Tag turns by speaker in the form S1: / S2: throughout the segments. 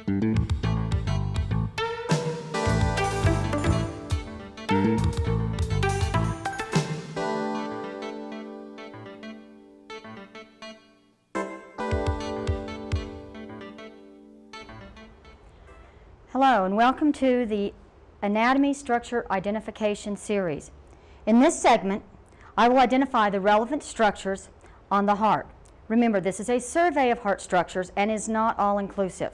S1: Hello and welcome to the Anatomy Structure Identification series. In this segment, I will identify the relevant structures on the heart. Remember, this is a survey of heart structures and is not all-inclusive.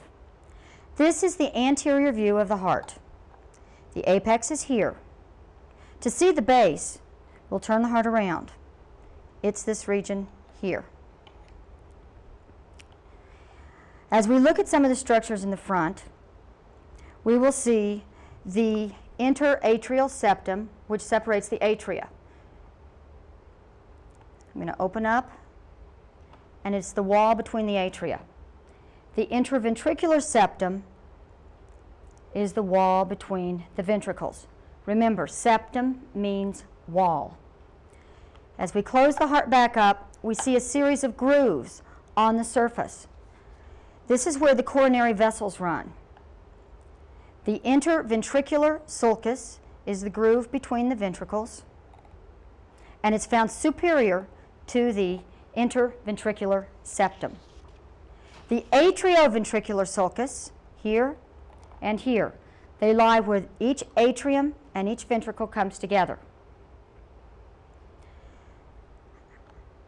S1: This is the anterior view of the heart. The apex is here. To see the base, we'll turn the heart around. It's this region here. As we look at some of the structures in the front, we will see the interatrial septum, which separates the atria. I'm going to open up, and it's the wall between the atria. The interventricular septum is the wall between the ventricles. Remember, septum means wall. As we close the heart back up, we see a series of grooves on the surface. This is where the coronary vessels run. The interventricular sulcus is the groove between the ventricles, and it's found superior to the interventricular septum. The atrioventricular sulcus, here and here, they lie where each atrium and each ventricle comes together.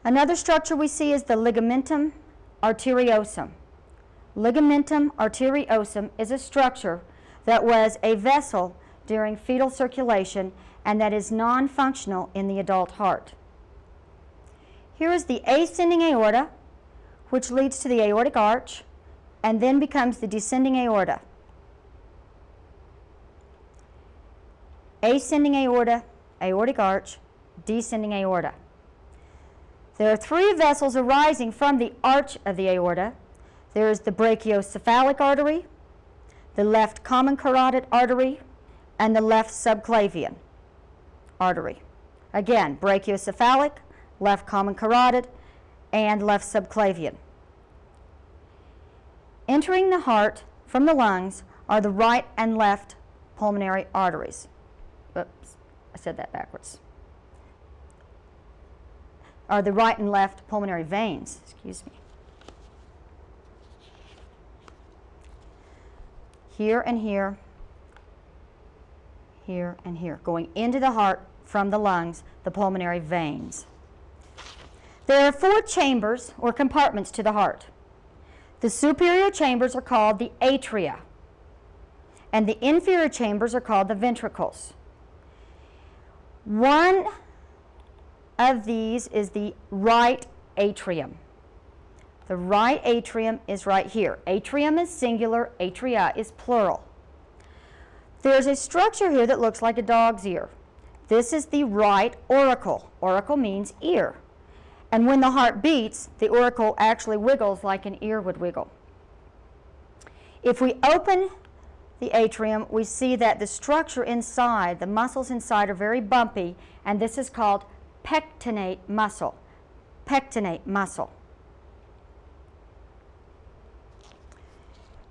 S1: Another structure we see is the ligamentum arteriosum. Ligamentum arteriosum is a structure that was a vessel during fetal circulation and that is non-functional in the adult heart. Here is the ascending aorta, which leads to the aortic arch and then becomes the descending aorta. Ascending aorta, aortic arch, descending aorta. There are three vessels arising from the arch of the aorta. There is the brachiocephalic artery, the left common carotid artery, and the left subclavian artery. Again, brachiocephalic, left common carotid, and left subclavian. Entering the heart from the lungs are the right and left pulmonary arteries. Oops, I said that backwards. Are the right and left pulmonary veins, excuse me. Here and here, here and here, going into the heart from the lungs, the pulmonary veins. There are four chambers or compartments to the heart. The superior chambers are called the atria, and the inferior chambers are called the ventricles. One of these is the right atrium. The right atrium is right here. Atrium is singular, atria is plural. There's a structure here that looks like a dog's ear. This is the right auricle. Auricle means ear. And when the heart beats, the auricle actually wiggles like an ear would wiggle. If we open the atrium, we see that the structure inside, the muscles inside are very bumpy, and this is called pectinate muscle. Pectinate muscle.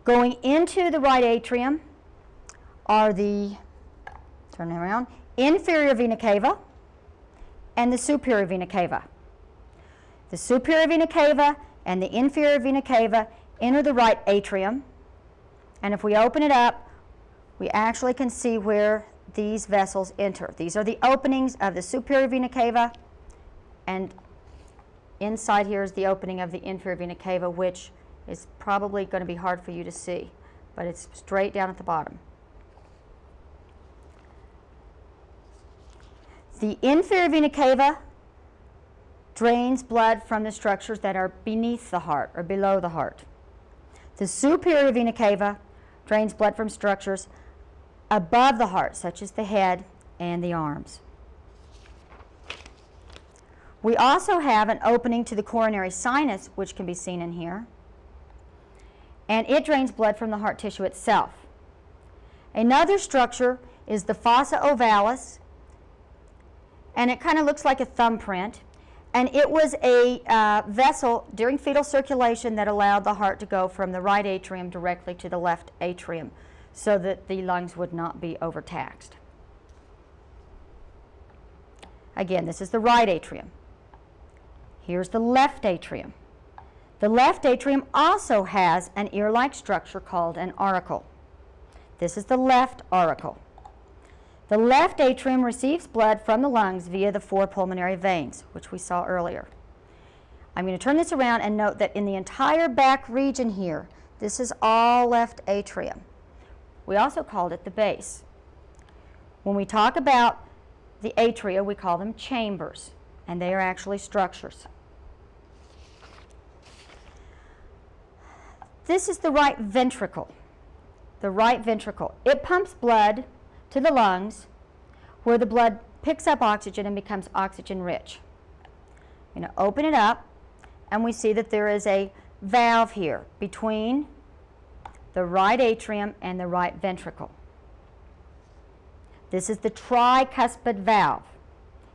S1: Going into the right atrium are the, turn it around, inferior vena cava and the superior vena cava. The superior vena cava and the inferior vena cava enter the right atrium, and if we open it up, we actually can see where these vessels enter. These are the openings of the superior vena cava, and inside here is the opening of the inferior vena cava, which is probably going to be hard for you to see, but it's straight down at the bottom. The inferior vena cava drains blood from the structures that are beneath the heart or below the heart. The superior vena cava drains blood from structures above the heart, such as the head and the arms. We also have an opening to the coronary sinus, which can be seen in here, and it drains blood from the heart tissue itself. Another structure is the fossa ovalis, and it kind of looks like a thumbprint, And it was a vessel during fetal circulation that allowed the heart to go from the right atrium directly to the left atrium so that the lungs would not be overtaxed. Again, this is the right atrium. Here's the left atrium. The left atrium also has an ear-like structure called an auricle. This is the left auricle. The left atrium receives blood from the lungs via the 4 pulmonary veins, which we saw earlier. I'm going to turn this around and note that in the entire back region here, this is all left atrium. We also called it the base. When we talk about the atria, we call them chambers, and they are actually structures. This is the right ventricle. The right ventricle. It pumps blood to the lungs where the blood picks up oxygen and becomes oxygen rich. I'm going to open it up and we see that there is a valve here between the right atrium and the right ventricle. This is the tricuspid valve.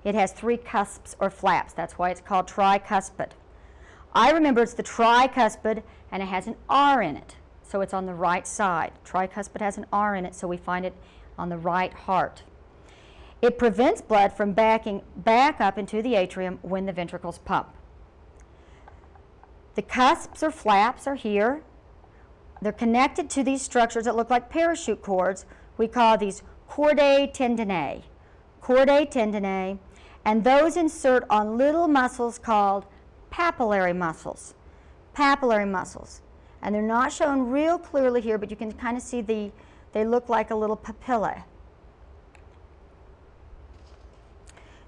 S1: It has 3 cusps or flaps. That's why it's called tricuspid. I remember it's the tricuspid and it has an R in it, so it's on the right side. Tricuspid has an R in it, so we find it on the right heart. It prevents blood from backing back up into the atrium when the ventricles pump. The cusps or flaps are here. They're connected to these structures that look like parachute cords. We call these chordae tendineae. Chordae tendineae, and those insert on little muscles called papillary muscles. Papillary muscles. And they're not shown real clearly here, but you can kind of see they look like a little papilla.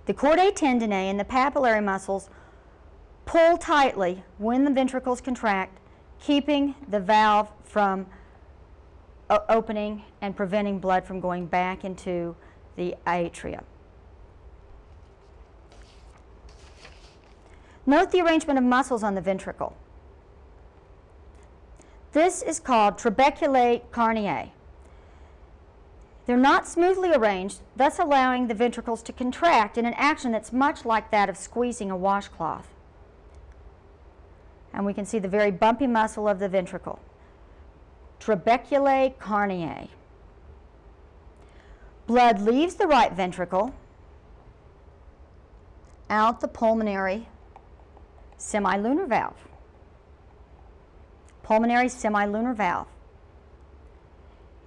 S1: The chordae tendineae and the papillary muscles pull tightly when the ventricles contract, keeping the valve from opening and preventing blood from going back into the atria. Note the arrangement of muscles on the ventricle. This is called trabeculae carneae. They're not smoothly arranged, thus allowing the ventricles to contract in an action that's much like that of squeezing a washcloth. And we can see the very bumpy muscle of the ventricle. Trabeculae carneae. Blood leaves the right ventricle out the pulmonary semilunar valve. Pulmonary semilunar valve.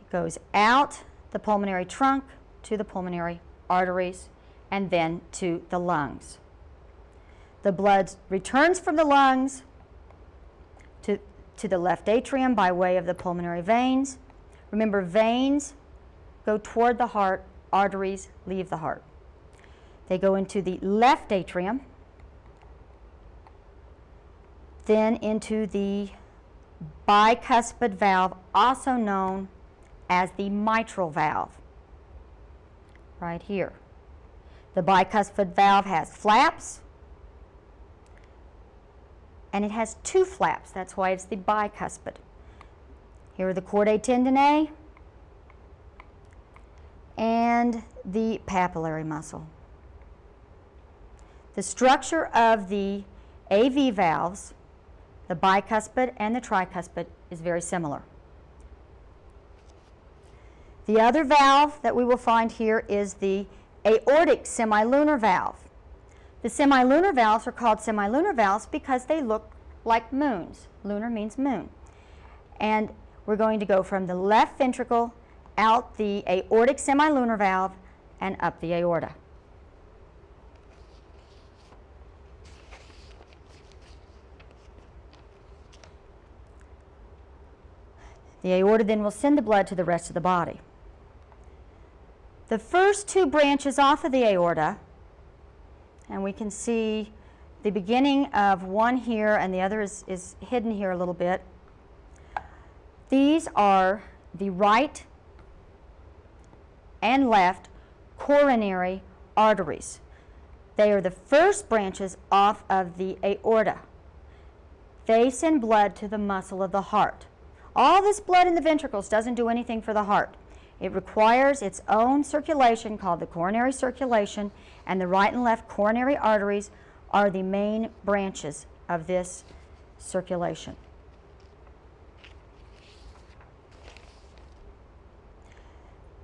S1: It goes out the pulmonary trunk to the pulmonary arteries and then to the lungs. The blood returns from the lungs to the left atrium by way of the pulmonary veins. Remember, veins go toward the heart, arteries leave the heart. They go into the left atrium, then into the bicuspid valve, also known as the mitral valve, right here. The bicuspid valve has flaps, and it has 2 flaps. That's why it's the bicuspid. Here are the chordae tendineae and the papillary muscle. The structure of the AV valves, the bicuspid and the tricuspid, is very similar. The other valve that we will find here is the aortic semilunar valve. The semilunar valves are called semilunar valves because they look like moons. Lunar means moon. And we're going to go from the left ventricle out the aortic semilunar valve and up the aorta. The aorta then will send the blood to the rest of the body. The first 2 branches off of the aorta, and we can see the beginning of one here and the other is hidden here a little bit. These are the right and left coronary arteries. They are the first branches off of the aorta. They send blood to the muscle of the heart. All this blood in the ventricles doesn't do anything for the heart. It requires its own circulation called the coronary circulation, and the right and left coronary arteries are the main branches of this circulation.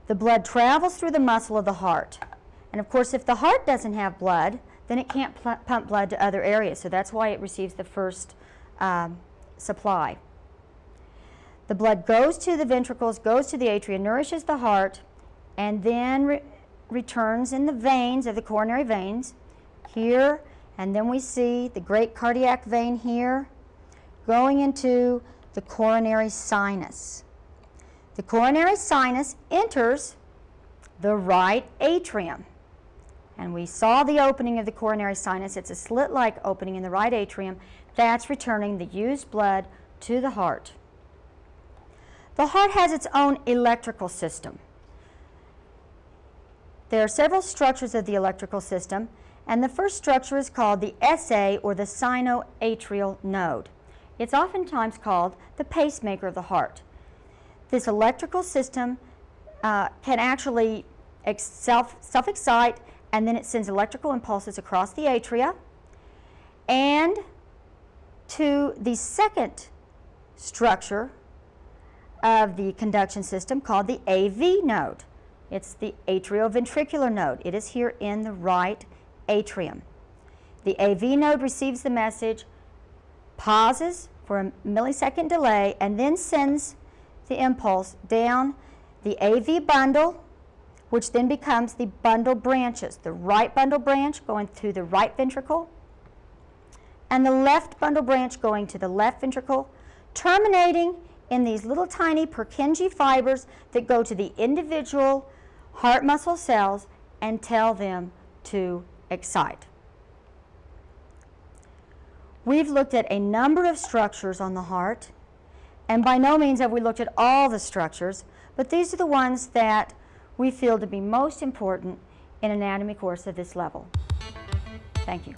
S1: The blood travels through the muscle of the heart. And of course, if the heart doesn't have blood, then it can't pump blood to other areas. So that's why it receives the first supply. The blood goes to the ventricles, goes to the atria, nourishes the heart, and then returns in the veins of the coronary veins here. And then we see the great cardiac vein here going into the coronary sinus. The coronary sinus enters the right atrium. And we saw the opening of the coronary sinus. It's a slit-like opening in the right atrium. That's returning the used blood to the heart. The heart has its own electrical system. There are several structures of the electrical system, and the first structure is called the SA, or the sinoatrial node. It's oftentimes called the pacemaker of the heart. This electrical system can actually self-excite, and then it sends electrical impulses across the atria and to the second structure of the conduction system called the AV node. It's the atrioventricular node. It is here in the right atrium. The AV node receives the message, pauses for a millisecond delay, and then sends the impulse down the AV bundle, which then becomes the bundle branches. The right bundle branch going through the right ventricle, and the left bundle branch going to the left ventricle, terminating in these little tiny Purkinje fibers that go to the individual heart muscle cells and tell them to excite. We've looked at a number of structures on the heart, and by no means have we looked at all the structures, but these are the ones that we feel to be most important in an anatomy course of this level. Thank you.